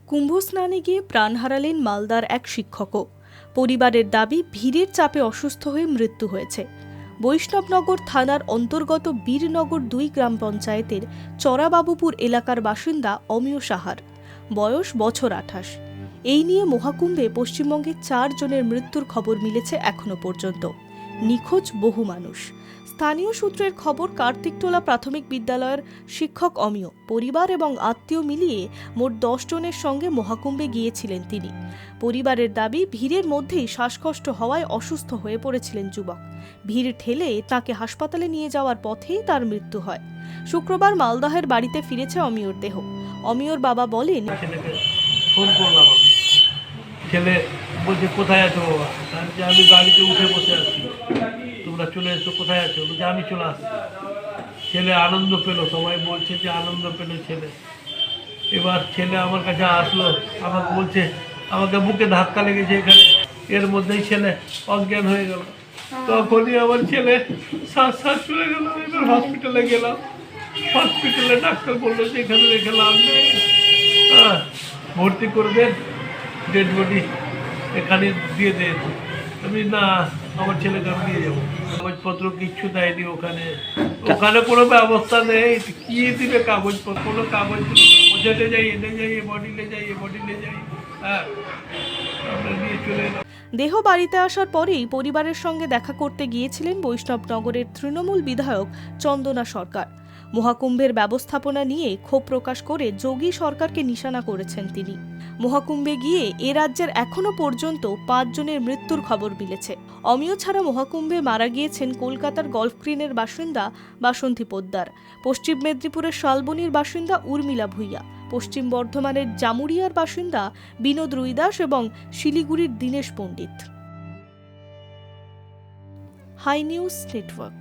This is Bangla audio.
কুম্ভ স্নানে গিয়ে প্রাণ হারালেন মালদার এক শিক্ষকও। পরিবারের দাবি, ভিড়ের চাপে অসুস্থ হয়ে মৃত্যু হয়েছে। বৈষ্ণবনগর থানার অন্তর্গত বীরনগর ২ গ্রাম পঞ্চায়েতের চরাবাবুপুর এলাকার বাসিন্দা অমিয় সাহার। বয়স বছর ২৮। এই নিয়ে মহাকুম্ভে পশ্চিমবঙ্গে ৪ জনের মৃত্যুর খবর মিলেছে এখনো পর্যন্ত। নিখোঁজ বহু মানুষ। স্থানীয় সূত্রের খবর, কার্তিকটোলা প্রাথমিক বিদ্যালয়ের শিক্ষক অমিয় পরিবার এবং আত্মীয় মিলিয়ে মোট ১০ জনের সঙ্গে মহাকুম্ভে গিয়েছিলেন তিনি। পরিবারের দাবি, ভিড়ের মধ্যেই শ্বাসকষ্ট হওয়ায় অসুস্থ হয়ে পড়েছিলেন যুবক। ভিড় ঠেলে তাকে হাসপাতালে নিয়ে যাওয়ার পথেই তার মৃত্যু হয়। শুক্রবার মালদহের বাড়িতে ফিরেছে অমিয়র দেহ। অমিয়র বাবা বলেন, ফোন করলাম আমি, ছেলে বলছে কোথায় আছো বাবা? যে আমি গাড়িতে উঠে বসে আছি, তোমরা চলে এসো। কোথায় আছো? বলছে আমি চলে আসছি। ছেলে আনন্দ পেলো, সবাই বলছে যে আনন্দ পেলো ছেলে। এবার ছেলে আমার কাছে আসলো, আমাকে বলছে আমাকে বুকে ধাক্কা লেগেছে এখানে। এর মধ্যেই ছেলে অজ্ঞান হয়ে গেল। তখনই আমার ছেলে শ্বাস চলে গেল। এবার হসপিটালে গেলাম, হসপিটালে ডাক্তার বললো যে এখানে রেখে লাভ নেই, ভর্তি করবেন, ডেড বডি এখানে দিয়ে দেন। আমি না, আমার ছেলেকে আমি নিয়ে যাবো। কাগজপত্র কিচ্ছু দেয়নি ওখানে, ওখানে কোনো ব্যবস্থা নেই। কি দিবে কাগজপত্র? কোনো কাগজ বোঝাতে যাই, এনে যাই, এ বডি লে যাই, এ বডি লে যাই। আমরা নিয়ে চলে এলাম। দেহ বাড়িতে আসার পরেই পরিবারের সঙ্গে দেখা করতে গিয়েছিলেন বৈষ্ণবনগরের তৃণমূল বিধায়ক চন্দনা সরকার। মহাকুম্ভের ব্যবস্থাপনা নিয়ে ক্ষোভ প্রকাশ করে যোগী সরকারকে নিশানা করেছেন তিনি। মহাকুম্ভে গিয়ে এ রাজ্যের এখনো পর্যন্ত ৫ জনের মৃত্যুর খবর মিলেছে। অমিয় ছাড়া মহাকুম্ভে মারা গিয়েছেন কলকাতার গলফ গ্রিনের বাসিন্দা বাসন্তী পোদ্দার, পশ্চিম মেদিনীপুরের শালবনির বাসিন্দা উর্মিলা ভূঁইয়া, পশ্চিম বর্ধমানের জামুরিয়ার বাসিন্দা বিনোদ রুইদাস এবং শিলিগুড়ির Dinesh Pandit. Hi news network.